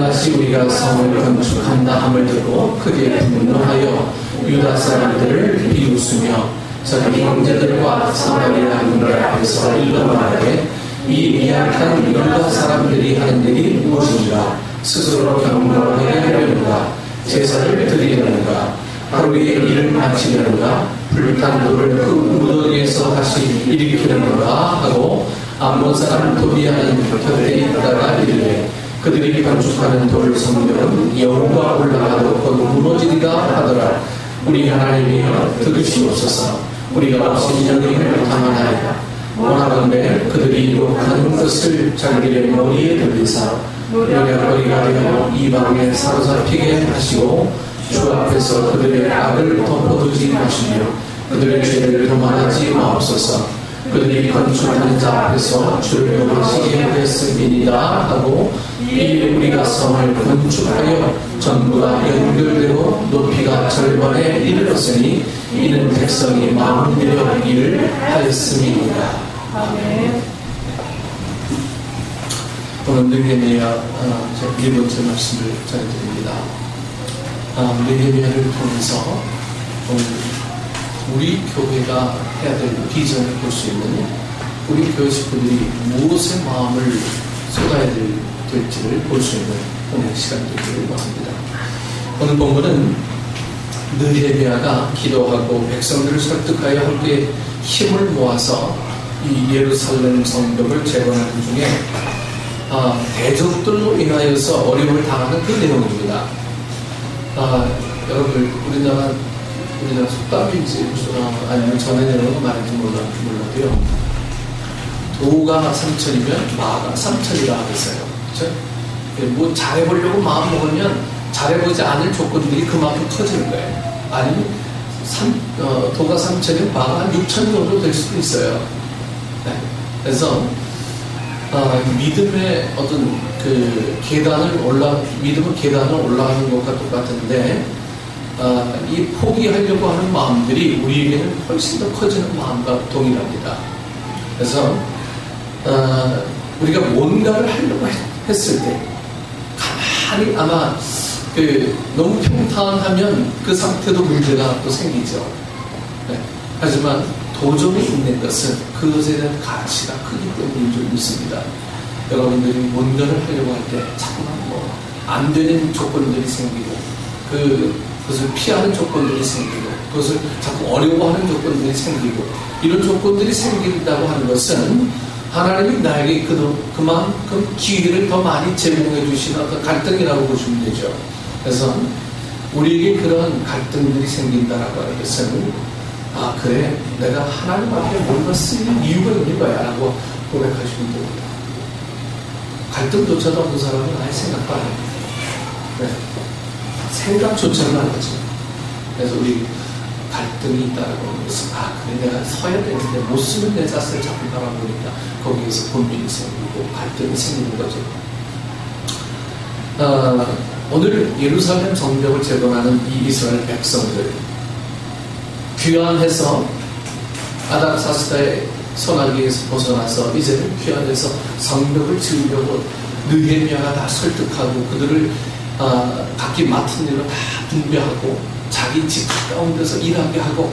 다시 우리가 성을 건축한다 함을 듣고 크게 분노하여 유다 사람들을 비웃으며 자기 형제들과 사마리아 군대 앞에서 일러 말하되 이 미약한 유다 사람들이 하는 일이 무엇인가? 스스로 경건하게 하려는가? 제사를 드리려는가? 하루에 일을 마치려는가? 불탄 돌을 그 무더기에서 다시 일으키려는가? 하고 암몬 사람 도비아는 곁에 있다가 이르되 그들이 건축하는 돌 성벽은 여호와 올라가도 곧 무너지리라 하더라. 우리 하나님이여 들으시옵소서. 우리가 신령님을 당하나이다. 원하건대 그들이 욕하는 것을 자기들의 머리에 들리사 노략거리가 되어 이방에 사로잡히게 하시고 주 앞에서 그들의 악을 덮어두지 마시며 그들의 죄를 도말하지 마옵소서. 그들이 건축하는 자 앞에서 주를 욕하시게 하겠음이니이다 하고 이 우리가 성을 건축하여 전부가 연결되고 높이가 절반에 이르렀으니 이는 백성이 마음대로 일을 하였음이니이다. 아멘. 오늘 느헤미야 네 번째 말씀을 전해드립니다. 느헤미야를 통해서 오늘 우리 교회가 해야 될 비전을 볼 수 있는 우리 교회 식구들이 무엇에 마음을 쏟아야 될지를 볼 수 있는 오늘 시간 되기를 원합니다. 오늘 본문은 느헤미야가 기도하고 백성들을 설득하여 함께 힘을 모아서 이 예루살렘 성벽을 재건하는 중에 대적들로 인하여서 어려움을 당하는 그 내용입니다. 여러분 우리나라 속담인지 아니면 전에 내려온 거 말인지 몰라도요. 도가 3천이면 마가 3천이라 하겠어요. 그렇죠? 뭐 잘해보려고 마음 먹으면 잘해보지 않을 조건들이 그만큼 커지는 거예요. 아니면 도가 3천이면 마가 한 6천 정도 될 수도 있어요. 네. 그래서 믿음의 어떤 그 믿음은 계단을 올라가는 것과 똑같은데 이 포기하려고 하는 마음들이 우리에게는 훨씬 더 커지는 마음과 동일합니다. 그래서 우리가 뭔가를 하려고 했을 때 가만히 아마 너무 평탄하면 그 상태도 문제가 또 생기죠. 네. 하지만 도전이 있는 것은 그것에 대한 가치가 크기 때문인 줄 믿습니다. 여러분들이 뭔가를 하려고 할 때 자꾸만 안 되는 조건들이 생기고 그것을 피하는 조건들이 생기고 그것을 자꾸 어려워하는 조건들이 생기고 이런 조건들이 생긴다고 하는 것은 하나님이 나에게 그만큼 기회를 더 많이 제공해 주시는 어떤 갈등이라고 보시면 되죠. 그래서 우리에게 그런 갈등들이 생긴다라고 하는 것은 그래 내가 하나님 앞에 뭔가 쓰는 이유가 있는 거야 라고 고백하시면 됩니다. 갈등조차도 없는 사람은 아예 생각도 안 합니다. 네. 생각조차는 안 하죠. 그래서 우리 갈등이 있다라고 하는 것은 그래 내가 서야 되는데 못 쓰는 내 자세를 자꾸 바라보니까 거기에서 고민이 생기고 갈등이 생기는 거죠. 오늘 예루살렘 성벽을 재건하는 이 이스라엘 백성들 귀환해서 아닥사스다의 손아귀에서 벗어나서 이제는 귀환해서 성벽을 지으려고 느헤미야가 다 설득하고 그들을 각기 맡은 일을 다 분배하고 자기 집 가운데서 일하게 하고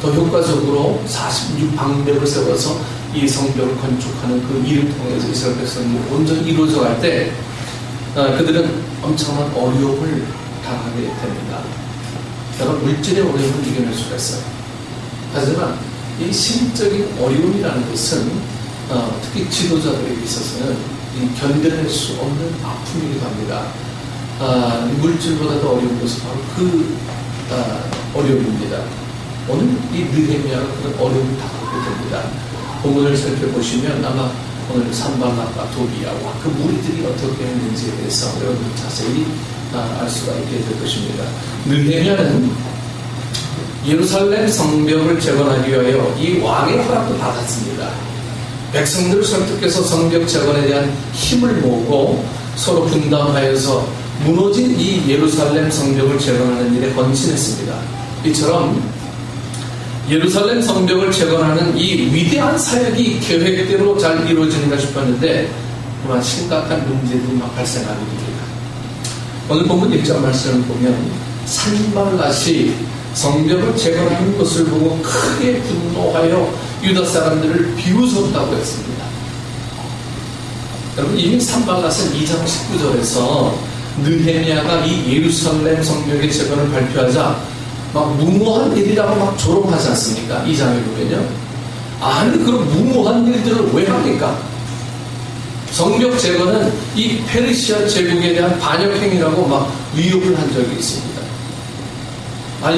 더 효과적으로 46방벽을 세워서 이 성벽을 건축하는 그 일을 통해서 이스라엘 백성이 온전히 이루어져 갈 때 그들은 엄청난 어려움을 당하게 됩니다. 여러분 물질의 어려움을 이겨낼 수가 있어요. 하지만 이 심적인 어려움이라는 것은 특히 지도자들에게 있어서는 견뎌낼 수 없는 아픔이기도 합니다. 물질보다도 어려운 것은 바로 그 어려움입니다. 오늘 이 느헤미야가 그런 어려움을 당하게 됩니다. 본문을 살펴보시면 아마 오늘 산발락과 도비야와 그 무리들이 어떻게 했는지에 대해서 여러분 자세히 알 수가 있게 될 것입니다. 느헤미야는 예루살렘 성벽을 재건하기 위하여 이 왕의 허락도 받았습니다. 백성들을 설득해서 성벽 재건에 대한 힘을 모으고 서로 분담하여서 무너진 이 예루살렘 성벽을 재건하는 일에 헌신했습니다. 이처럼 예루살렘 성벽을 재건하는 이 위대한 사역이 계획대로 잘 이루어지는가 싶었는데 그런 심각한 문제들이 막 발생하게 됩니다. 오늘 본문 1절 말씀을 보면 산발랏이 성벽을 재건하는 것을 보고 크게 분노하여 유다 사람들을 비웃었다고 했습니다. 여러분, 이미 산발랏은 2장 19절에서 느헤미야가 이 예루살렘 성벽의 재건을 발표하자 막 무모한 일이라고 막 조롱하지 않습니까? 2장에 보면요. 아니, 그런 무모한 일들을 왜 합니까? 성벽 재건은 이 페르시아 제국에 대한 반역행위라고 막 위협을 한 적이 있습니다.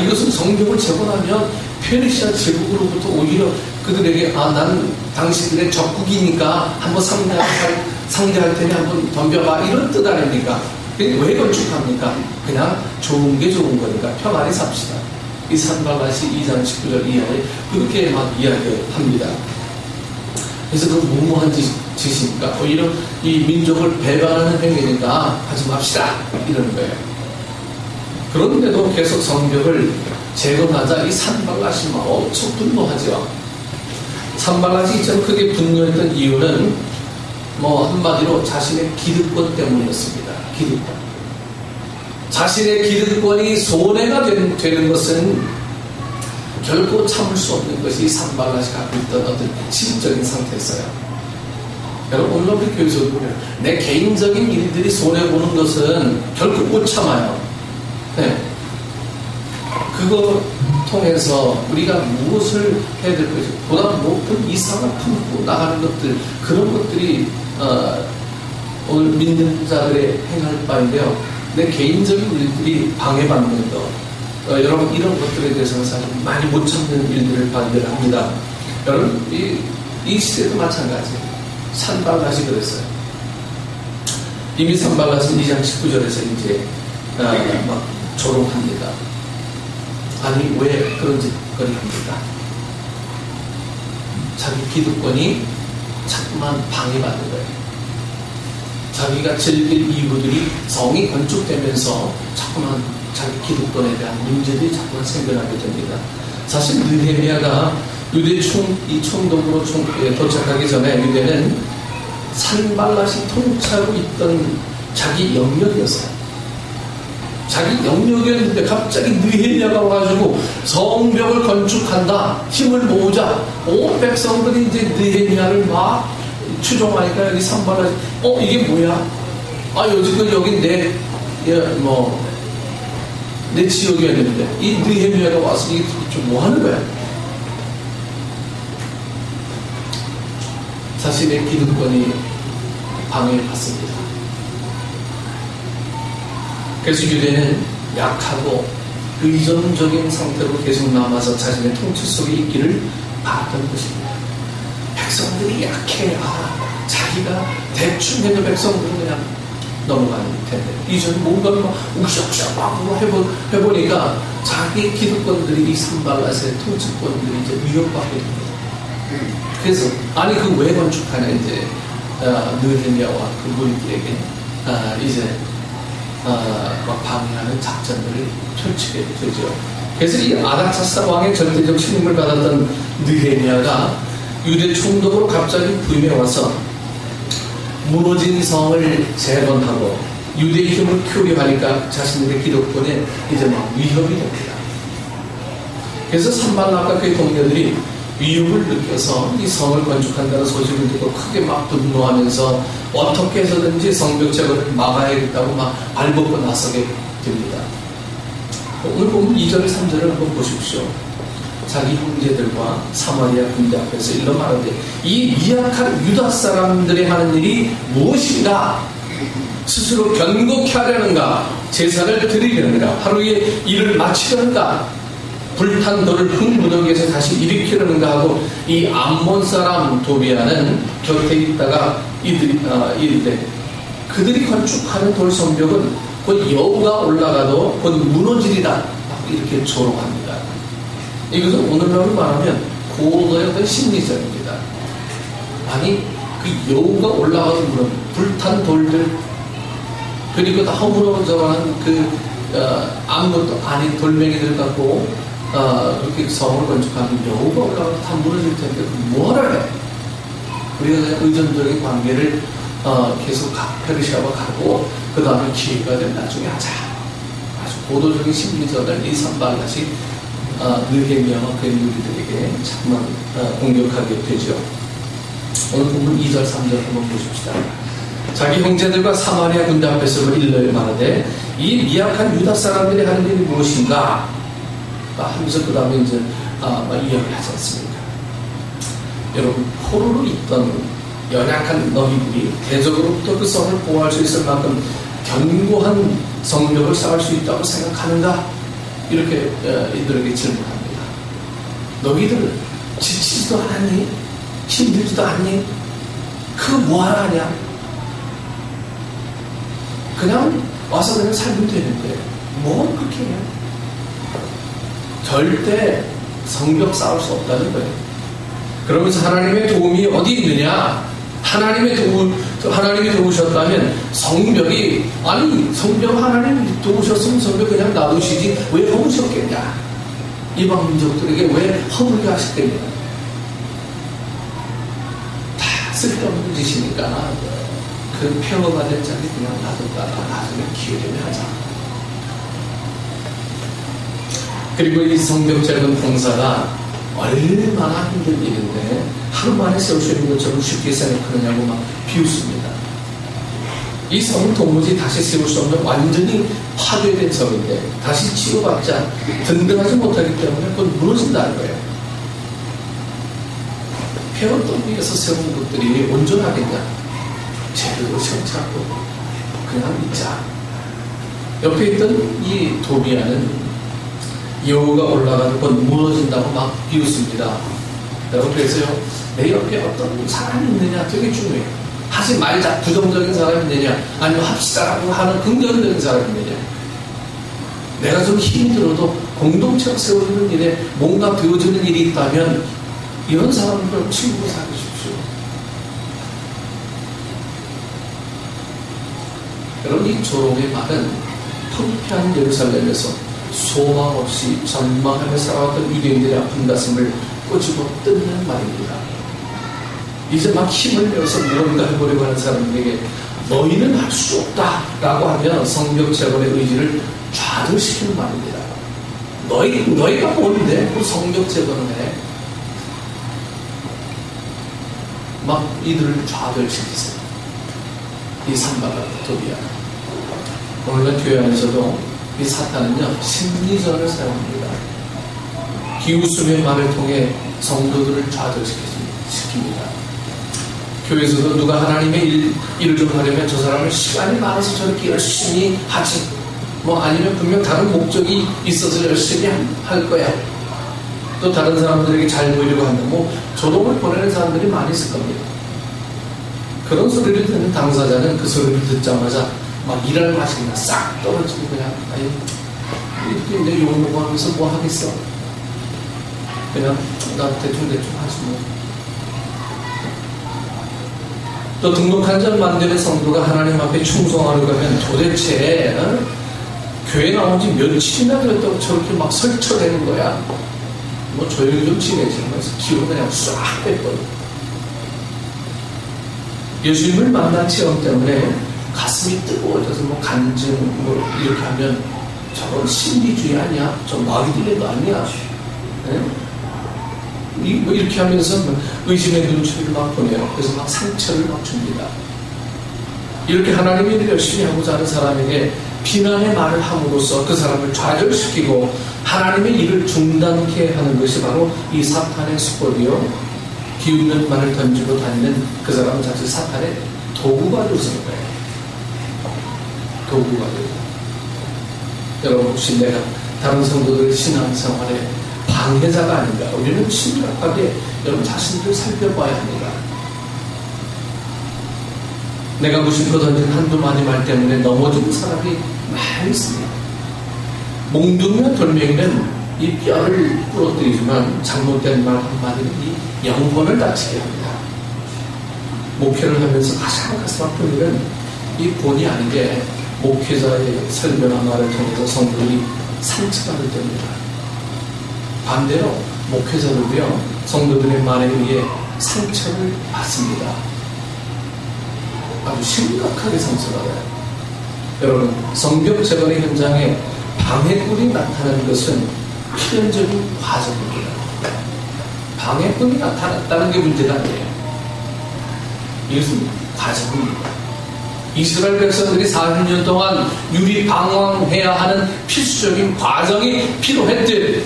이것은 성벽을 재건하면 페르시아 제국으로부터 오히려 그들에게 난 당신들의 적국이니까 한번 상대할 테니 한번 덤벼봐, 이런 뜻 아닙니까? 왜 건축합니까? 그냥 좋은 게 좋은 거니까 평안히 삽시다. 이 산발랏이 2장 19절 이하에 그렇게 막 이야기합니다. 그래서 그 무모한 짓이니까 오히려 이 민족을 배반하는 행위니까 하지 맙시다, 이러는 거예요. 그런데도 계속 성벽을 재건하자 이 산발랏이 막 엄청 분노하죠. 산발랏이 이처럼 크게 분노했던 이유는 한마디로 자신의 기득권 때문이었습니다. 기득권. 자신의 기득권이 손해가 되는 것은 결코 참을 수 없는 것이 산발랏이 갖고 있던 어떤 심적인 상태였어요. 여러분, 오늘 우리 교회에서 보면 내 개인적인 일들이 손해보는 것은 결코 못 참아요. 네. 그거 통해서 우리가 무엇을 해야 될 것이 보다 높은 이상을 품고 나가는 것들, 그런 것들이 오늘 믿는 자들의 행할 바인데요. 내 개인적인 일들이 방해받는 것, 여러분, 이런 것들에 대해서는 사실 많이 못 참는 일들을 발견합니다. 여러분, 이 시대도 마찬가지예요. 산발랏이 그랬어요. 이미 산발랏은 2장 19절에서 이제 막 조롱합니다. 아니, 왜 그런 짓거리 합니까? 자기 기득권이 자꾸만 방해받는 거예요. 자기가 즐길 이유들이 성이 건축되면서 자꾸만 자기 기득권에 대한 문제들이 자꾸만 생겨나게 됩니다. 사실 느헤미야가 유대 총독으로 도착하기 전에 유대는 산발랏이 통치하고 있던 자기 영역이었어요. 자기 영역이었는데 갑자기 느헤미야가 와가지고 성벽을 건축한다, 힘을 모으자, 온 백성들이 이제 느헤미야를 막 추종하니까 여기 산발랏이 이게 뭐야? 여지껏 여기 내 지역이었는데 이 느헤미야가 와서 이게 좀 뭐 하는 거야? 자신의 기득권이 방해받습니다. 그래서 유대는 약하고 의존적인 상태로 계속 남아서 자신의 통치 속에 있기를 바랐던 것입니다. 백성들이 약해. 자기가 대충 해도 백성들은 그냥 넘어가는 텐데 이전에 뭔가를 막 우시우시하고 막 해보니까 자기 기득권들이 이 산발랏의 통치권들이 이제 위협받게 됩니다. 그래서 그 왜 건축하냐, 이제 느헤미야와 그 무리들에게 이제 막 방해하는 작전들을 펼치게 되죠. 그래서 이 아닥사스다 왕의 절대적 책임을 받았던 느헤미야가 유대 총독으로 갑자기 부임해 와서 무너진 성을 재건하고 유대의 힘을 키우려하니까 자신들의 기득권에 이제 막 위협이 됩니다. 그래서 산발랏과 그의 동료들이 위협을 느껴서 이 성을 건축한다는 소식을 듣고 크게 막 분노하면서 어떻게 해서든지 성벽 재건을 막아야겠다고 막 발벗고 나서게 됩니다. 오늘 보면 2절 3절을 한번 보십시오. 자기 형제들과 사마리아 군대 앞에서 일러 말하되 이 미약한 유다 사람들이 하는 일이 무엇인가? 스스로 견고케 하려는가? 제사를 드리려는가? 하루에 일을 마치려는가? 불탄 돌을 흙무더기에서 다시 일으키려는가 하고 이 암몬 사람 도비아는 곁에 있다가 이르되 그들이 건축하는 돌성벽은 곧 여우가 올라가도 곧 무너지리다, 이렇게 조롱합니다. 이것은 오늘날로 말하면 고도의 어떤 심리전입니다. 아니, 그 여우가 올라가도 무너져 불탄 돌들, 그리고 다 허물어져가는 아무것도 아닌 돌멩이들 갖고 그렇게 성을 건축하면 여우가 올라가도 다 무너질 텐데 뭐하러 해? 우리가 그냥 의존적인 관계를 계속 페르시아로 가고 그 다음에 기회가 된 나중에 하자. 아주 고도적인 심리전을 이 산발랏이 느헤미야와 그의 무리들에게 정말 공격하게 되죠. 오늘 본문 2절 3절 한번 보십시다. 자기 형제들과 사마리아 군대 앞에서 일러에 말하되 이 미약한 유다 사람들이 하는 일이 무엇인가 하면서 그 다음에 이제 이야기를 하지 않습니까? 여러분, 포로로 있던 연약한 너희들이 대적으로부터 그 성을 보호할 수 있을 만큼 견고한 성벽을 쌓을 수 있다고 생각하는가? 이렇게 이들에게 질문합니다. 너희들 지치지도 않니? 힘들지도 않니? 그거 뭐하러 하냐? 그냥 와서 그냥 살면 되는데 뭐 그렇게 해요? 절대 성벽 쌓을 수 없다는 거예요. 그러면서 하나님의 도움이 어디 있느냐? 하나님이 도우셨다면 성벽이, 아니 성벽 하나님이 도우셨으면 성벽 그냥 놔두시지 왜 허무셨겠냐? 이방 민족들에게 왜 허물게 하셨겠냐? 다 쓸데없는 짓이니까 그 폐허가 된 자리 그냥 놔뒀다가 나중에 기회되면 하자. 그리고 이 성벽 재건 봉사가 얼마나 힘든 일인데 하루 만에 세울 수 있는 것처럼 쉽게 생각하느냐고 막 비웃습니다. 이 성은 도무지 다시 세울 수 없는 완전히 파괴된 성인데 다시 치료받지 든든하지 못하기 때문에 그건 무너진다는 거예요. 폐허던 위에서 세운 것들이 온전하겠냐? 제대로 세우자고 그냥 믿자. 옆에 있던 이 도비아는 여우가 올라가는 건 무너진다고 막 비웃습니다. 여러분, 그래서요, 내 옆에 어떤 사람이 있느냐 되게 중요해요. 하지 말자, 부정적인 사람이 있느냐, 아니면 합시다라고 하는 긍정적인 사람이 있느냐. 내가 좀 힘이 들어도 공동체로 세우는 일에 뭔가 되어주는 일이 있다면 이런 사람들을 친구로 사귀십시오. 여러분, 이 조롱의 말은 황폐한 예루살렘에서 소망 없이 전망하며 살아왔던 유대인들의 아픈 가슴을 꼬집어 뜯는 말입니다. 이제 막 힘을 내어서 무언가 해보려고 하는 사람들에게 너희는 할 수 없다 라고 하면 성벽 재건의 의지를 좌절시키는 말입니다. 너희가 뭔데 그 성벽 재건을 해? 막 이들을 좌절시키세요. 이 산발랏 도비아. 오늘날 교회 안에서도 이 사탄은요, 심리전을 사용합니다. 비웃음의 말을 통해 성도들을 좌절시킵니다. 교회에서도 누가 하나님의 일을 좀 하려면 저 사람을 시간이 많아서 저렇게 열심히 하지, 뭐 아니면 분명 다른 목적이 있어서 열심히 할 거야. 또 다른 사람들에게 잘 보이려고 한다. 뭐 조롱을 보내는 사람들이 많이 있을 겁니다. 그런 소리를 듣는 당사자는 그 소리를 듣자마자 막 일할 맛이 그냥 싹 떨어지고 그냥 아니 이렇게 내 욕먹고 하면서 뭐 하겠어. 그냥 나 대충 하지 뭐. 또 등록한 지 얼마 안 되는 성도가 하나님 앞에 충성하려고 하면 도대체 교회 나온 지 며칠이나 됐다고 저렇게 막 설쳐대는 거야. 뭐 조용히 좀 지내지 하면서 기운 그냥 싹 뺐거든. 예수님을 만난 체험 때문에 가슴이 뜨거워져서 뭐 간증 뭐 이렇게 하면 저건 신비주의 아니야? 좀 마귀 들린 거 아니야? 네? 뭐 이렇게 하면서 의심의 눈초리를 막 보내요. 그래서 막 상처를 막 줍니다. 이렇게 하나님의 일을 열심히 하고자 하는 사람에게 비난의 말을 함으로써 그 사람을 좌절시키고 하나님의 일을 중단케 하는 것이 바로 이 사탄의 수법이요. 비웃는 말을 던지고 다니는 그 사람은 사실 사탄의 도구가 되는 거예요. 도구가 되고. 여러분, 혹시 내가 다른 성도들의 신앙생활에 방해자가 아닌가? 우리는 심각하게 여러분 자신들을 살펴봐야 합니다. 내가 무심코 던진 한두 마디 말 때문에 넘어지는 사람이 많이 있습니다. 몽둥이와 돌멩이는 이 뼈를 부러뜨리지만 잘못된 말 한마디는 이 영혼을 다치게 합니다. 목회를 하면서 가장 가슴 아픈 일은 이 본의 아니게 목회자의 설명한 말을 통해서 성도들이 상처받을 때입니다. 반대로 목회자들도요, 성도들의 말에 의해 상처를 받습니다. 아주 심각하게 상처받아요. 여러분, 성벽 재건의 현장에 방해꾼이 나타나는 것은 필연적인 과정입니다. 방해꾼이 나타났다는 게 문제가 아니에요. 이것은 과정입니다. 이스라엘 백성들이 40년 동안 유리 방황해야 하는 필수적인 과정이 필요했듯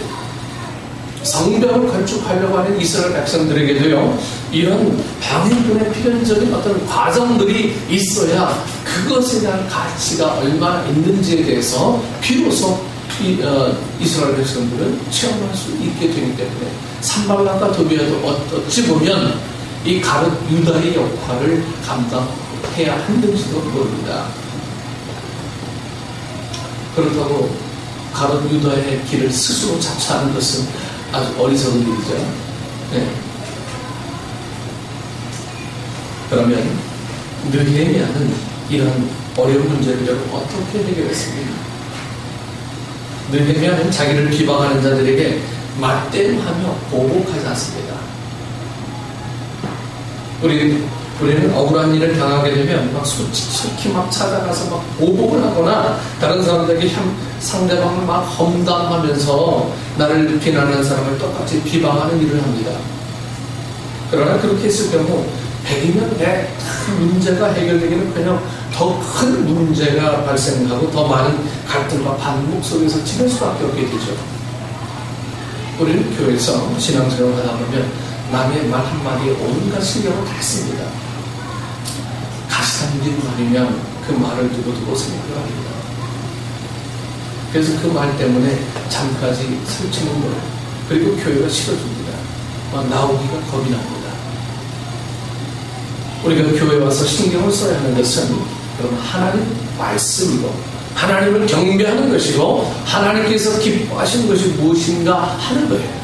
성벽을 건축하려고 하는 이스라엘 백성들에게도요, 이런 방해꾼의 필연적인 어떤 과정들이 있어야 그것에 대한 가치가 얼마나 있는지에 대해서 비로소 이스라엘 백성들은 체험할 수 있게 되기 때문에 산발락과 도비아도 어찌 보면 이 가룟 유다의 역할을 감당해야 했는지도 모릅니다. 그렇다고 가룟 유다의 길을 스스로 자처하는 것은 아주 어리석은 일이죠. 네. 그러면 느헤미야는 이런 어려운 문제를 어떻게 해결했습니까? 느헤미야는 자기를 비방하는 자들에게 맞대응하며 보복하지 않습니다. 우리는 억울한 일을 당하게 되면 막 속히 막 찾아가서 막 보복을 하거나 다른 사람들에게 상대방을 막 험담하면서 나를 비난하는 사람을 똑같이 비방하는 일을 합니다. 그러나 그렇게 했을 경우 100이면 100 문제가 해결되기는 그냥 더 큰 문제가 발생하고 더 많은 갈등과 반목 속에서 지낼 수밖에 없게 되죠. 우리는 교회에서 신앙생활을 하다 보면 남의 말 한마디에 온갖 신경을 다 씁니다. 가시덤진 말이면 그 말을 두고두고 생각을 합니다. 그래서 그 말 때문에 잠까지 설치는 거예요. 그리고 교회가 싫어집니다. 막 나오기가 겁이 납니다. 우리가 교회에 와서 신경을 써야 하는 것은 그럼 하나님 말씀이고 하나님을 경배하는 것이고 하나님께서 기뻐하시는 것이 무엇인가 하는 거예요.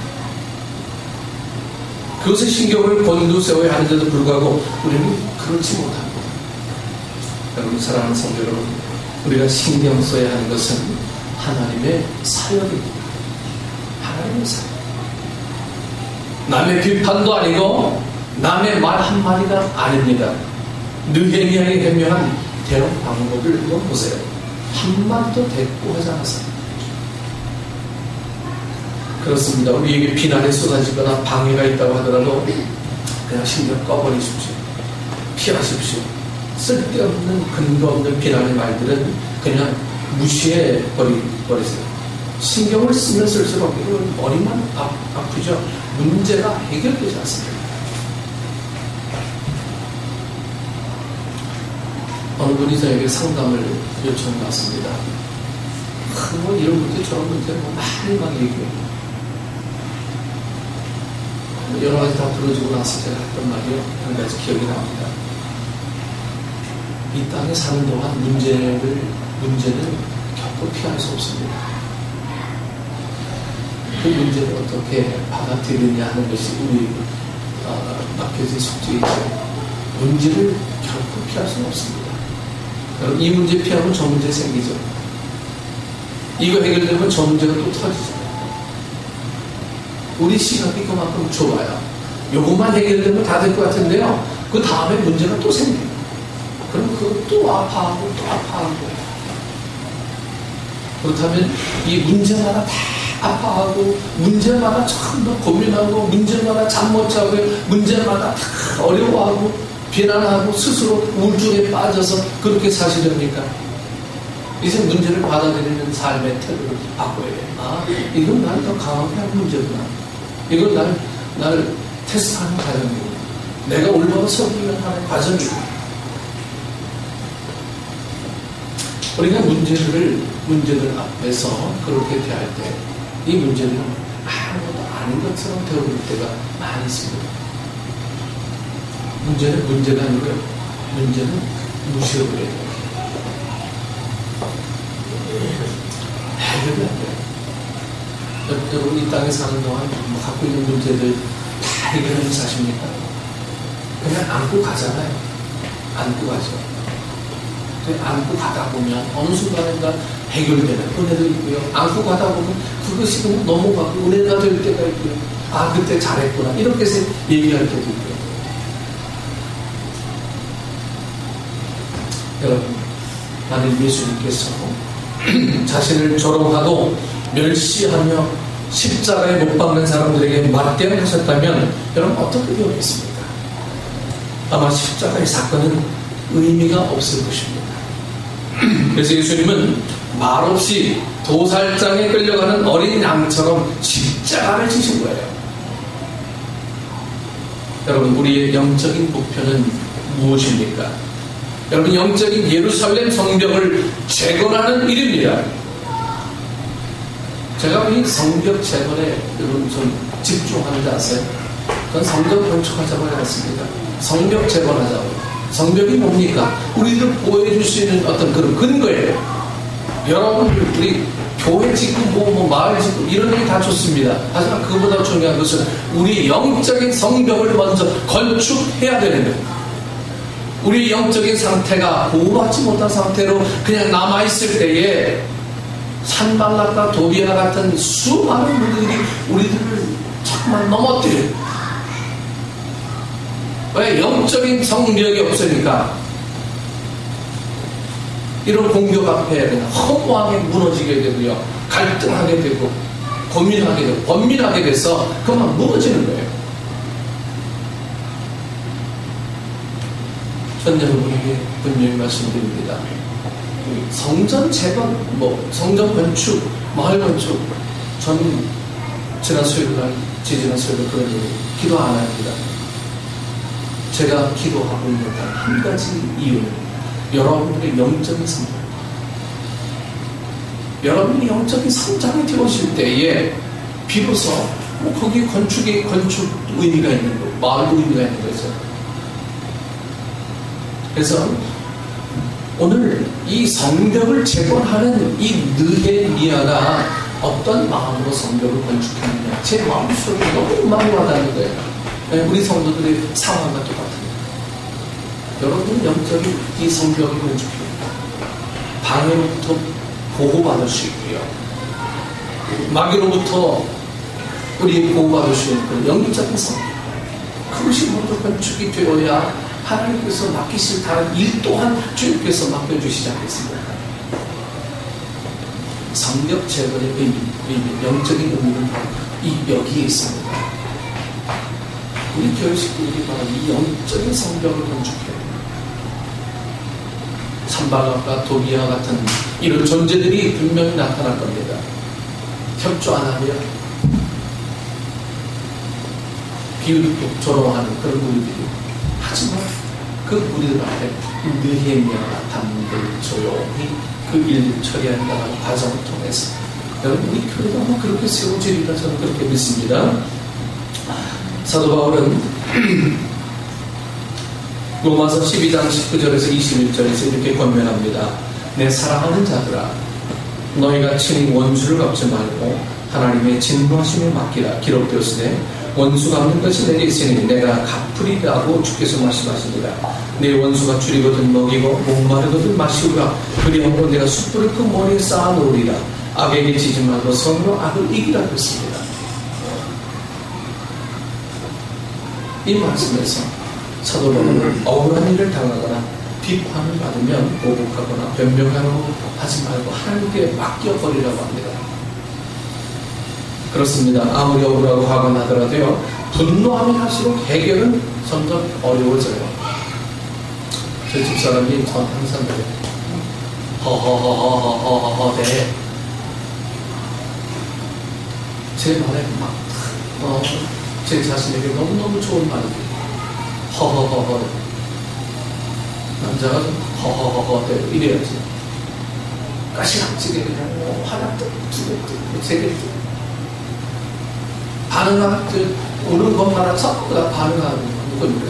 그것에 신경을 곤두세워야 하는데도 불구하고 우리는 그렇지 못합니다. 여러분, 사랑하는 성도 여러분, 우리가 신경 써야 하는 것은 하나님의 사역입니다. 하나님의 사역. 남의 비판도 아니고 남의 말 한마디가 아닙니다. 느헤미야의 현명한 대응 방법을 한번 보세요. 한마디도 대꾸하지 않았어요. 그렇습니다. 우리에게 비난이 쏟아지거나 방해가 있다고 하더라도 그냥 신경 꺼버리십시오. 피하십시오. 쓸데없는 근거 없는 비난의 말들은 그냥 무시해 버리세요. 신경을 쓰면 쓸수록 머리만 아프죠. 문제가 해결되지 않습니다. 어느 분이 저에게 상담을 요청해 왔습니다. 뭐 이런 문제 저런 문제 많이 막 얘기해요. 여러 가지 다 들어주고 나서 제가 했던 말이요, 한 가지 기억이 납니다. 이 땅에 사는 동안 문제는 결코 피할 수 없습니다. 그 문제를 어떻게 받아들이느냐 하는 것이 우리 맡겨진 숙제이죠. 문제를 결코 피할 수는 없습니다. 여러분, 이 문제 피하면 저 문제 생기죠. 이거 해결되면 저 문제가 또 터지죠. 우리 시각이 그만큼 좁아요. 요것만 해결되면 다 될 것 같은데요, 그 다음에 문제가 또 생겨요. 그럼 그것도 아파하고 또 아파하고. 그렇다면 이 문제마다 다 아파하고 문제마다 전부 고민하고 문제마다 잠 못 자고 문제마다 다 어려워하고 비난하고 스스로 우울증에 빠져서 그렇게 사시렵니까? 이제 문제를 받아들이는 삶의 태도를 바꿔야 돼요. 이건 나를 더 강하게 하는 문제구나. 이건 나를 테스트하는 과정이구나. 내가 올바로 서기 위한 하나의 과정이구나. 우리가 문제들 앞에서 그렇게 대할 때 이 문제는 아무것도 아닌 것처럼 되어버릴 때가 많이 있습니다. 문제는 문제가 아니고요, 문제는 무시해버려야 돼요. 해결이 안 돼요. 여러분, 이 땅에 사는 동안 갖고 있는 문제들 다 해결하는 사십니까? 그냥 안고 가잖아요. 안고 가죠. 안고 가다 보면 어느 순간인가 해결되는 은혜도 있고요. 안고 가다 보면 그것이 그냥 넘어가고 은혜가 될 때가 있고요. 그때 잘했구나, 이렇게 해서 얘기할 때도 있고요. 여러분, 만일 예수님께서 자신을 조롱하고 멸시하며 십자가에 못 박는 사람들에게 맞대응하셨다면 여러분 어떻게 되었겠습니까? 아마 십자가의 사건은 의미가 없을 것입니다. 그래서 예수님은 말없이 도살장에 끌려가는 어린 양처럼 십자가를 지신 거예요. 여러분, 우리의 영적인 목표는 무엇입니까? 여러분, 영적인 예루살렘 성벽을 재건하는 일입니다. 제가 이 성벽 재건에 여러분 좀 집중하는지 아세요? 전 성벽 건축하자고 해왔습니다. 성벽 재건하자고. 성벽이 뭡니까? 우리를 보호해줄 수 있는 어떤 그런 근거예요. 여러분들, 우리 교회 짓고 뭐 마을 짓고 이런 게 다 좋습니다. 하지만 그보다 중요한 것은 우리 영적인 성벽을 먼저 건축해야 되는 거예요. 우리 영적인 상태가 보호받지 못한 상태로 그냥 남아있을 때에 산발락과 도비아 같은 수많은 무리들이 우리들을 자꾸만 넘어뜨려요. 왜? 영적인 성벽이 없으니까. 이런 공격 앞에 그냥 허무하게 무너지게 되고요, 갈등하게 되고 고민하게 되고 번민하게 돼서 그만 무너지는 거예요. 전 여러분에게 분명히 말씀드립니다. 성전 재건, 성전 건축, 마을 건축, 전 지난 수요일날, 지지난 수요일날 그런 일 기도 안 합니다. 제가 기도하고 있는 단 한 가지 이유는 여러분들의 영적인 성장, 여러분이 영적인 성장이 되어질 때에 비로소 거기 건축 의미가 있는 거, 마을도 의미가 있는 거죠. 그래서 오늘 이 성벽을 재건하는 이 느헤미야가 어떤 마음으로 성벽을 건축했느냐, 제 마음속에 너무 많이 와닿는 거예요. 우리 성도들의 상황과 똑같습니다. 여러분 영적인 이 성벽이 건축합니다. 방해로부터 보호받을 수 있고요, 마귀로부터 우리 보호받을 수 있는 그런 영적인 성벽, 그것이 먼저 건축이 되어야 하나님께서 맡기실 다른 일 또한 주님께서 맡겨주시지 않겠습니까? 성벽 재건의 의미, 영적인 의미는 바로 여기에 있습니다. 우리 교회 식구들이 바로 이 영적인 성벽을 건축해요. 산발락과 도비아 같은 이런 존재들이 분명히 나타날 겁니다. 협조 안 하면 비웃고 조롱하는 그런 무리들이, 하지만 그 무리들 앞에 느헤미야가 담대히 조용히 그 일을 처리한다는 과정을 통해서 여러분 우리 교회도 아마 그렇게 세워지리라 저는 그렇게 믿습니다. 사도 바울은 로마서 12장 19절에서 21절에서 이렇게 권면합니다. 내 사랑하는 자들아, 너희가 친히 원수를 갚지 말고 하나님의 진노하심에 맡기라. 기록되었으되 원수 갚는 것이 내게 있으니 내가 갚으리라고 주께서 말씀하시니라. 내 원수가 줄이거든 먹이고 목마르거든 마시우라. 그리함으로 내가 숯불을 그 머리에 쌓아 놓으리라. 악에게 지지 말고 성으로 악을 이기라 했습니다. 이 말씀에서 사도 바울은 억울한 일을 당하거나 비판을 받으면 보복하거나 변명하려고 하지 말고 하나님께 맡겨버리라고 합니다. 그렇습니다. 아무리 억울하고 화가 나더라도요, 분노하면 할수록 해결은 점점 어려워져요. 제 집사람이 전 항상 그래요. 허허허허허허허 네. 제 말에 막 제 자신에게 너무너무 좋은 말이에요. 허허허허. 남자가 좀 허허허허 네. 이래야지. 가시락지게 그냥 하나 뜨고 두 개 뜨고 세 개 뜨고 반응할 때 오는 것마다 전부 다 반응하고 누군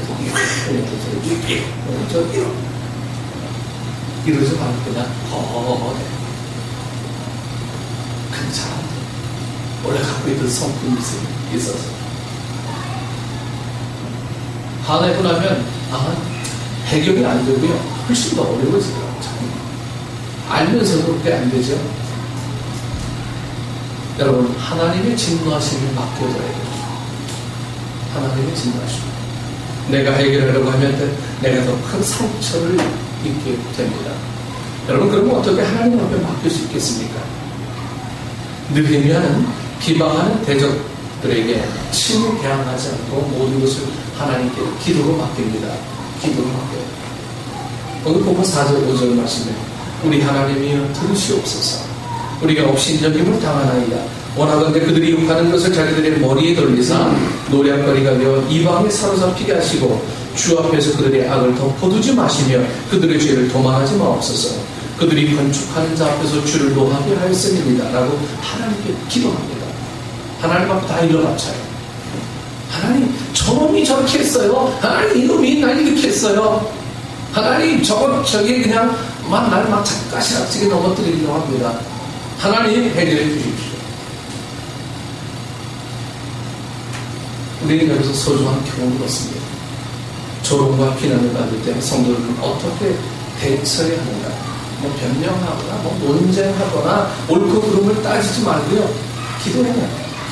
이렇게 이러지 말고 그냥 허허허허 네. 괜찮아. 원래 갖고 있던 성품이 있어서 화내고 나면 해결이 안 되고요, 훨씬 더 어려워지더라고요. 알면서도 그렇게 안 되죠. 여러분, 하나님의 진노하심을 맡겨둬야 돼요. 하나님의 진노하심. 내가 해결하려고 하면 내가 더 큰 상처를 있게 됩니다. 여러분, 그러면 어떻게 하나님 앞에 맡길 수 있겠습니까? 느헤미야는 비방하는 대적들에게 친히 대항하지 않고 모든 것을 하나님께 기도로 맡깁니다. 기도로 맡겨요. 오늘 보면 4절 5절 말씀에 우리 하나님이여 들으시옵소서. 우리가 업신여김을 당하나이다. 원하건대 그들이 욕하는 것을 자기들의 머리에 돌리사 노략거리가 되어 이방에 사로잡히게 하시고 주 앞에서 그들의 악을 덮어두지 마시며 그들의 죄를 도망하지 마옵소서. 그들이 건축하는 자 앞에서 주를 노하게 하였음입니다. 라고 하나님께 기도합니다. 하나님 앞에 다 일러바쳐요. 하나님, 저놈이 저렇게 했어요. 하나님, 이놈이 날 이렇게 했어요. 하나님, 저게 그냥 날 가시락지게 넘어뜨리려고 합니다. 하나님, 해결해 주십시오. 우리는 여기서 소중한 교훈을 얻습니다. 조롱과 비난을 받을 때 성도들은 어떻게 대처해야 하는가? 변명하거나 논쟁하거나 옳고 그름을 따지지 말고요. 기도해야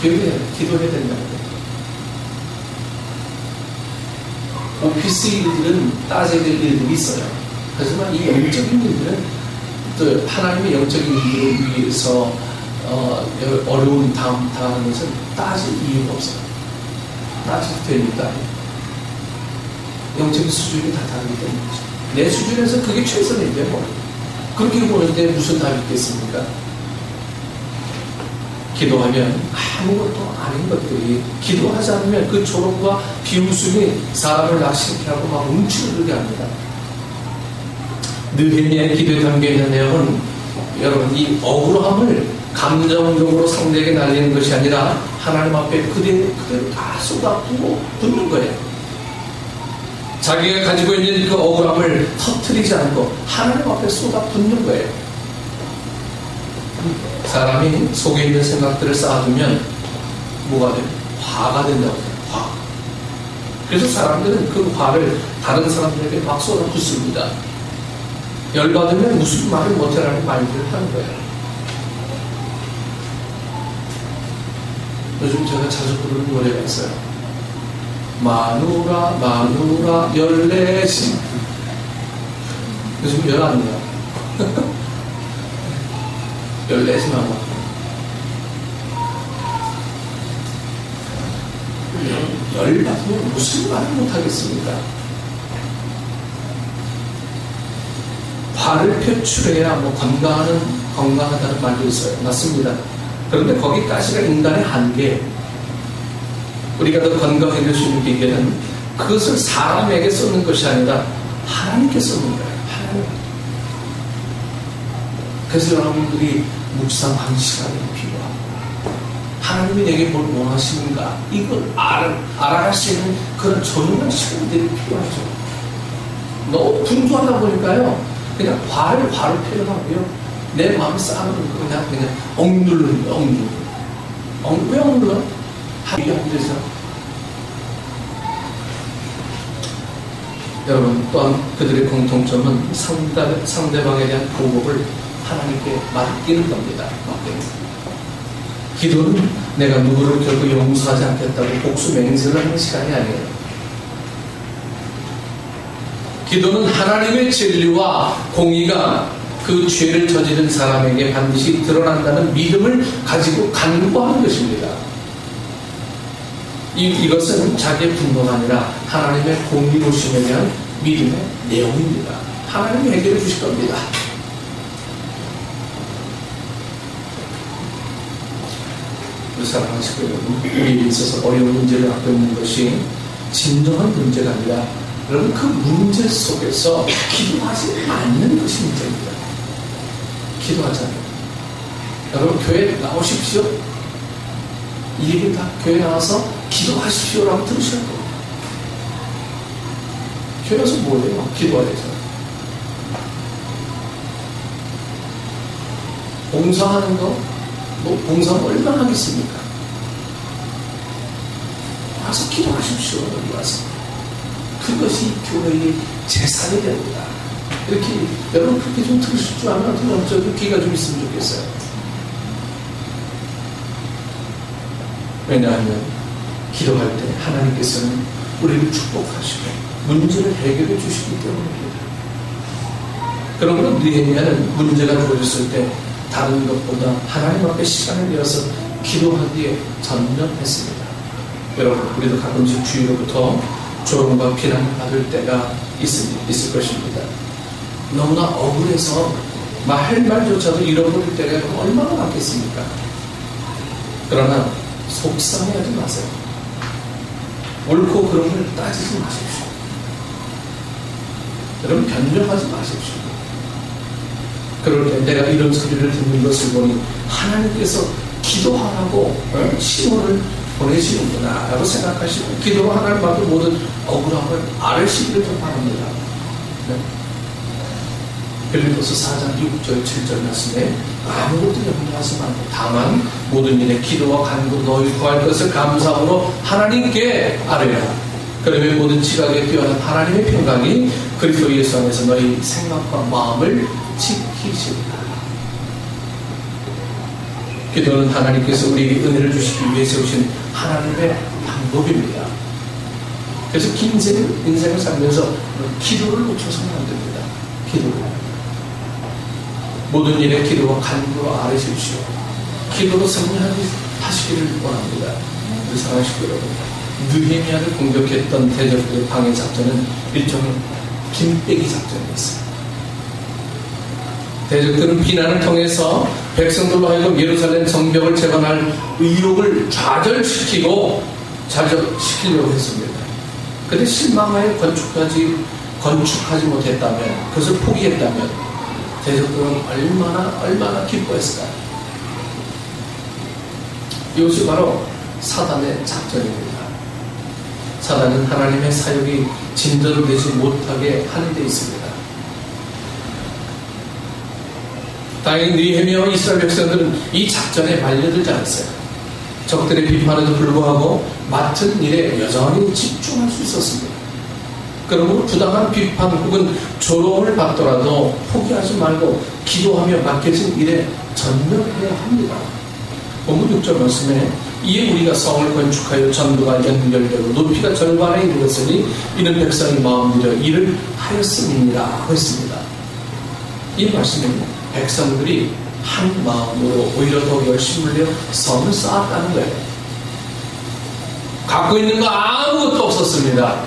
된다는 거예요. 오피스 일들은 따져야 될 일들이 있어요. 하지만 이 영적인 일들은 또 하나님의 영적인 일들을 위해서 어려운 당하는 것은 따질 이유가 없어요. 따져도 됩니다. 영적인 수준이 다 다르기 때문이죠. 내 수준에서 그게 최선인데 그렇게 보는데 무슨 답이 있겠습니까? 기도하면 아무것도 아닌 것들이 기도하지 않으면 그 조롱과 비웃음이 사람을 낙심케 하고 막 움츠러들게 합니다. 느헤미야의 기도에 담겨있는 내용은 여러분 이 억울함을 감정적으로 상대에게 날리는 것이 아니라 하나님 앞에 그대로 다 쏟아붓고 붓는 거예요. 자기가 가지고 있는 그 억울함을 터뜨리지 않고 하나님 앞에 쏟아붓는 거예요. 사람이 속에 있는 생각들을 쌓아두면 뭐가 돼요? 화가 된다고 해요. 화. 그래서 사람들은 그 화를 다른 사람들에게 막 쏟아붓습니다. 열받으면 무슨 말을 못해라는 말들을 하는 거예요. 요즘 제가 자주 부르는 노래가 있어요. 마누라 마누라 14시. 요즘 열 안 돼요. 14시만 와. 열받으면 무슨 말을 못하겠습니까? 화를 표출해야 건강하다는 말도 있어요. 맞습니다. 그런데 거기까지가 인간의 한계. 우리가 더 건강해질 수 있는 비결은 그것을 사람에게 쏟는 것이 아니라 하나님께 쏟는 거예요. 하나님. 그래서 여러분들이 묵상하는 시간이 필요하고 하나님이 내게 뭘 원하시는가 이걸 알아갈 수 있는 그런 조용한 시간들이 필요하죠. 너무 분주하다 보니까요 그냥 화를 표현하고요 내 마음을 쌓아놓는 거 그냥 억누르는 거예요. 왜 억눌러? 합의 안 돼서. 여러분 또한 그들의 공통점은 상대방에 대한 보복을 하나님께 맡기는 겁니다. 기도는 내가 누구를 결코 용서하지 않겠다고 복수 맹세를 하는 시간이 아니에요. 기도는 하나님의 진리와 공의가 그 죄를 저지른 사람에게 반드시 드러난다는 믿음을 가지고 간구하는 것입니다. 이것은 자기의 분노가 아니라 하나님의 공의로심에 대한 믿음의 내용입니다. 하나님이 해결해 주실 겁니다. 우리 사랑하시고 여러분, 우리에 있어서 어려운 문제를 갖고 있는 것이 진정한 문제가 아니라 여러분 그 문제 속에서 기도하지 않는 것이 문제입니다. 기도하지 않는 여러분 교회 나오십시오. 이 얘기 다 교회 나와서 기도하십시오라고 들으셔야 돼요. 교회 와서 뭐예요? 기도해야죠. 봉사하는 거, 봉사는 얼마나 하겠습니까? 와서 기도하십시오. 여기 와서. 그것이 교회의 재산이 됩니다. 이렇게 여러분 그렇게 좀 들으실 줄 알면 저도 귀가 좀 있으면 좋겠어요. 왜냐하면 기도할 때 하나님께서는 우리를 축복하시고 문제를 해결해 주시기 때문입니다. 그러므로 느헤미야는 문제가 주어졌을 때 다른 것보다 하나님 앞에 시간을 내어서 기도하기에 전념했습니다. 여러분, 우리도 가끔씩 주위로부터 조롱과 비난을 받을 때가 있을 것입니다. 너무나 억울해서 할 말조차도 잃어버릴 때가 얼마나 많겠습니까? 그러나 속상해하지 마세요. 옳고 그런 걸 따지지 마십시오. 여러분, 변명하지 마십시오. 그럴 때 내가 이런 소리를 듣는 것을 보니 하나님께서 기도하라고 신호를 보내시는구나 라고 생각하시고 기도로 하나님 받은 모든 억울함을 앓으시기를 좀 바랍니다. 네. 빌립보서 4장 6절 7절 말씀에 아무것도 염려하지 말고 다만 모든 일에 기도와 간구로 너희 구할 것을 감사함으로 하나님께 아뢰라. 그러면 모든 지각에 뛰어난 하나님의 평강이 그리스도 예수 안에서 너희 생각과 마음을 지키시리라. 기도는 하나님께서 우리에게 은혜를 주시기 위해 세우신 하나님의 방법입니다. 그래서 긴 인생을 살면서 기도를 놓쳐서는 안 됩니다. 기도를. 모든 일에 기도와 간구로 아뢰십시오. 기도로 승리하시기를 원합니다. 우리 사랑하는 식구 여러분, 느헤미야를 공격했던 대적들의 방해 작전은 일종의 김빼기 작전이었어요. 대적들은 비난을 통해서 백성들로 하여금 예루살렘 성벽을 재건할 의욕을 좌절시키려고 했습니다. 그런데 실망하여 건축하지 못했다면, 그것을 포기했다면 대적들은 얼마나 기뻐했을까요? 이것이 바로 사단의 작전입니다. 사단은 하나님의 사역이 진전되지 못하게 하는 데 있습니다. 다행히 느헤미야와 이스라엘 백성들은 이 작전에 말려들지 않았어요. 적들의 비판에도 불구하고 맡은 일에 여전히 집중할 수 있었습니다. 그러므로 부당한 비판 혹은 조롱을 받더라도 포기하지 말고 기도하며 맡겨진 일에 전념해야 합니다. 본문 6절 말씀에 이에 우리가 성을 건축하여 전부가 연결되고 높이가 절반에 이르렀으니 이는 백성이 마음 들여 일을 하였음이니라 했습니다. 이 말씀은 백성들이 한 마음으로 오히려 더 열심을 내어 성을 쌓았다는 거예요. 갖고 있는 거 아무것도 없었습니다.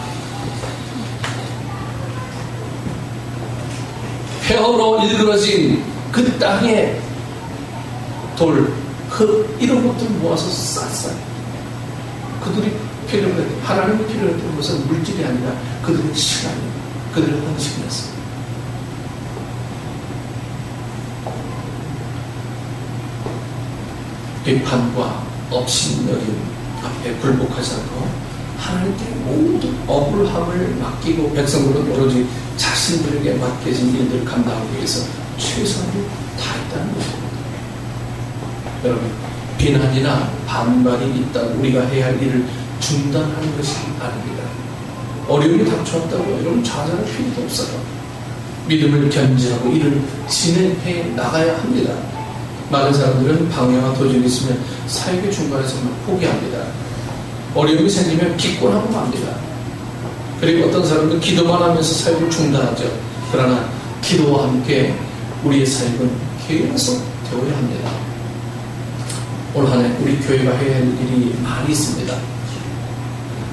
폐허로 일그러진 그 땅에 돌, 흙 이런 것들을 모아서 쌓았어요. 그들이 필요했던, 하나님이 필요했던 것은 물질이 아니라 그들의 시간이에요. 그들의 헌신이었어요. 비판과 업신여김 앞에 굴복하지 않고 하나님께 모든 억울함을 맡기고 백성들은 오로지 자신들에게 맡겨진 일들을 감당하기 위해서 최선을 다했다는 것입니다. 여러분, 비난이나 반발이 있다고 우리가 해야 할 일을 중단하는 것이 아닙니다. 어려움이 닥쳐왔다고 여러분 좌절할 필요도 없어요. 믿음을 견지하고 일을 진행해 나가야 합니다. 많은 사람들은 방해와 도전이 있으면 사역의 중간에서 포기합니다. 어려움이 생기면 기권하고 맙니다. 그리고 어떤 사람들은 기도만 하면서 사역을 중단하죠. 그러나 기도와 함께 우리의 사역은 계속 되어야 합니다. 올 한 해 우리 교회가 해야 할 일이 많이 있습니다.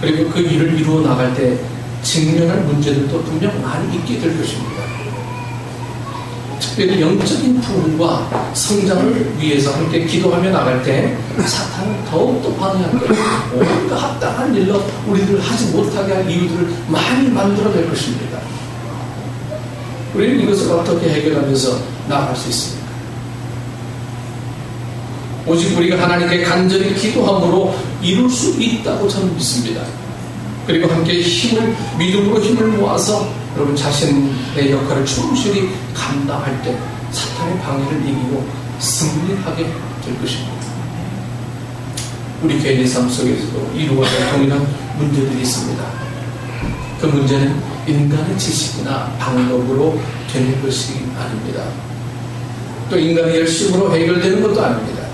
그리고 그 일을 이루어 나갈 때 직면할 문제들도 분명 많이 있게 될 것입니다. 특별히 영적인 부흥과 성장을 위해서 함께 기도하며 나갈 때 사탄은 더욱더 반응할 거예요. 온갖 합당한 일로 우리들 하지 못하게 할 이유들을 많이 만들어낼 것입니다. 우리는 이것을 어떻게 해결하면서 나아갈 수 있습니까? 오직 우리가 하나님께 간절히 기도함으로 이룰 수 있다고 저는 믿습니다. 그리고 함께 믿음으로 힘을 모아서 여러분 자신의 역할을 충실히 감당할 때 사탄의 방해를 이기고 승리하게 될 것입니다. 우리 개인의 삶 속에서도 이루어질 동일한 문제들이 있습니다. 그 문제는 인간의 지식이나 방법으로 되는 것이 아닙니다. 또 인간의 열심으로 해결되는 것도 아닙니다.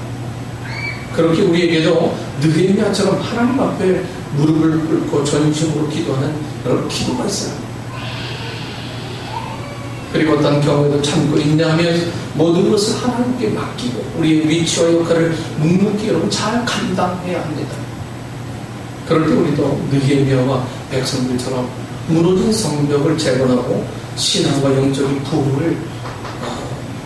그렇게 우리에게도 느헤미야처럼 하나님 앞에 무릎을 꿇고 전심으로 기도하는 여러분 기도가 있어요. 그리고 어떤 경우에도 참고 인내하면 모든 것을 하나님께 맡기고 우리의 위치와 역할을 묵묵히 여러분 잘 감당해야 합니다. 그럴 때 우리도 느헤미야와 백성들처럼 무너진 성벽을 재건하고 신앙과 영적인 부흥을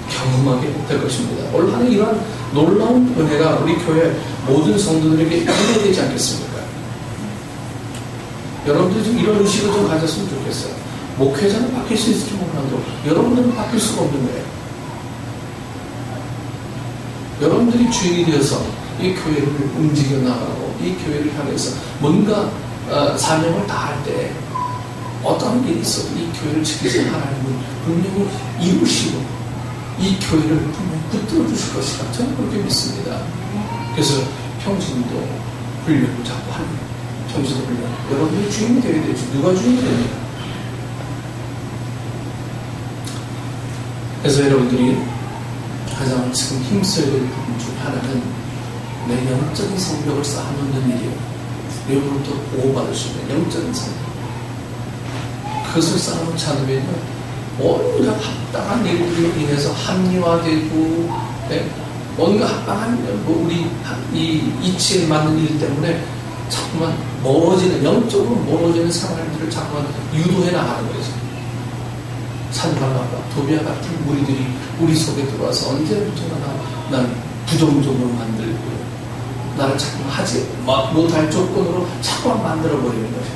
경험하게 될 것입니다. 올 한해 이러한 놀라운 은혜가 우리 교회 모든 성도들에게 이루어지지 않겠습니까? 여러분들이 좀 이런 의식을 좀 가졌으면 좋겠어요. 목회자는 바뀔 수 있을지 몰라도 여러분들은 바뀔 수가 없는 거예요. 여러분들이 주인이 되어서 이 교회를 움직여 나가고 이 교회를 향해서 뭔가 사명을 다할 때 어떤 일이 있어도 이 교회를 지키신 하나님은 분명히 이루시고 이 교회를 분명히 붙들어 주실 것이다. 저는 그렇게 믿습니다. 그래서 평신도 훈련을 자꾸 하는 평신도 훈련. 여러분이 주인이 되어야 되지. 누가 주인이 됩니까? 그래서 여러분들이 가장 지금 힘써야 될 부분 중 하나는 내 영적인 성벽을 쌓아놓는 일이에요. 여러분부터 보호받을 수 있는 영적인 성벽. 그것을 쌓아놓지 않으면요, 온갖 합당한 일들로 인해서 합리화되고, 네? 온갖 합당한 우리 이 이치에 맞는 일 때문에 자꾸만 멀어지는, 영적으로 멀어지는 생활들을 자꾸만 유도해 나가는 거죠. 산발라가 도비아 같은 무리들이 우리 속에 들어와서 언제부터나 난 부정적으로 만들고 나를 자꾸만 하지 못할 조건으로 자꾸만 만들어버리는 거죠.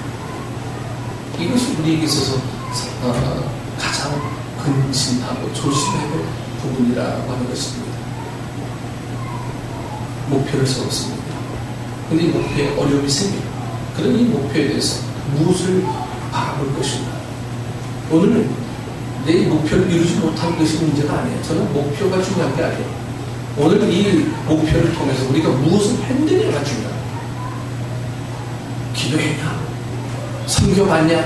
이것이 우리에게 있어서 가장 근심하고 조심해야 될 부분이라고 하는 것입니다. 목표를 세웠습니다. 근데 이 목표에 어려움이 생겨요. 그런 이 목표에 대해서 무엇을 바라볼 것인가? 오늘은 내 목표를 이루지 못한 것이 문제가 아니에요. 저는 목표가 중요한 게 아니에요. 오늘 이 목표를 통해서 우리가 무엇을 했느냐가 중요해요. 기도했냐? 섬겨봤냐?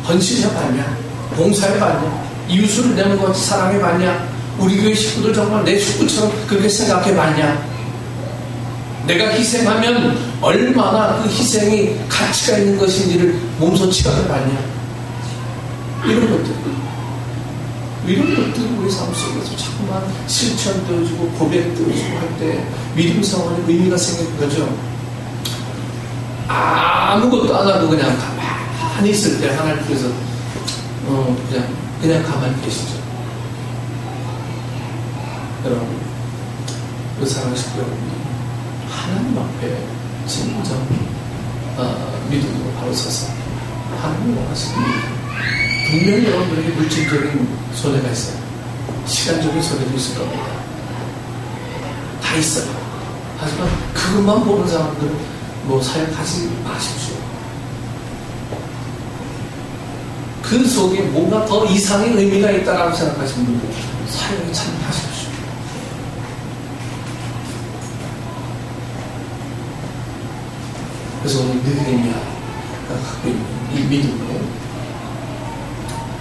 헌신해봤냐? 봉사해봤냐? 이웃을 내 몸같이 사랑해봤냐? 우리 교회 식구들 정말 내 식구처럼 그렇게 생각해봤냐? 내가 희생하면 얼마나 그 희생이 가치가 있는 것인지를 몸소 체험해봤냐? 이런 것들이 우리 삶 속에서 자꾸만 실천되어지고 고백되어지고 할 때 믿음 생활에 의미가 생기는 거죠. 아무것도 안 하고 그냥 가만히 있을 때 하나님께서 그냥 가만히 계시죠. 여러분, 그 사랑하실 여러분들, 하나님 앞에 진정 믿음으로 바로 서서 하나님을 원하십니다. 분명히 여러분들에게 물질적인 손해가 있어요. 시간적인 손해도 있을 겁니다. 다 있어요. 하지만 그것만 보는 사람들은 사역하지 마십시오. 그 속에 뭔가 더 이상의 의미가 있다라고 생각하시는 분들 사역에 참여하십시오. 그래서 오늘 느헤미야가 갖고 있는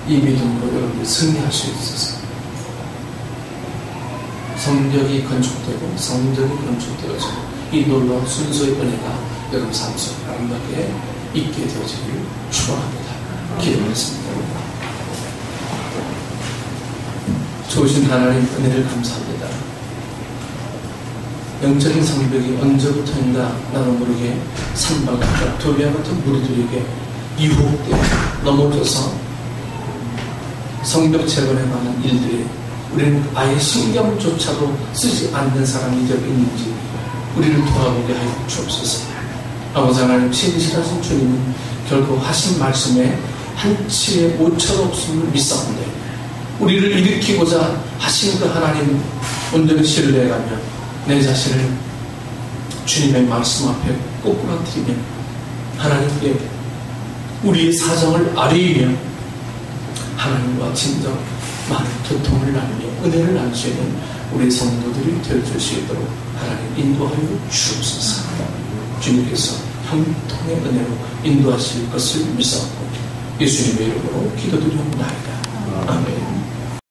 이 믿음으로 여러분들이 승리할 수 있어서 성벽이 건축되고 성전이 건축되어지고 이 놀라운 순서의 은혜가 여러분 삶 속에 아름답게 있게 되어지기를 축원합니다. 기도하겠습니다. 좋으신 하나님 은혜를 감사합니다. 영적인 성벽이 언제부터인가 나는 모르게 산발과 도비아 같은 무리들에게 유혹되어 넘어져서 성벽 재건에 관한 일들이 우리는 아예 신경조차도 쓰지 않는 사람이 되어 있는지 우리를 돌아보게 하여 주옵소서. 아버지 하나님, 신실하신 주님은 결국 하신 말씀에 한치의 오차도 없음을 믿사온데 우리를 일으키고자 하신 그 하나님 온전히 신뢰해가며 내 자신을 주님의 말씀 앞에 꼬꾸라뜨리며 하나님께 우리의 사정을 아뢰이며 하나님과 진정 많은 교통을 나누며 은혜를 나눌 수 있는 우리 성도들이 되어주시도록 하나님 인도하여 주옵소서. 주님께서 형통의 은혜로 인도하실 것을 믿사옵고 예수님의 이름으로 기도드리옵나이다. 아멘.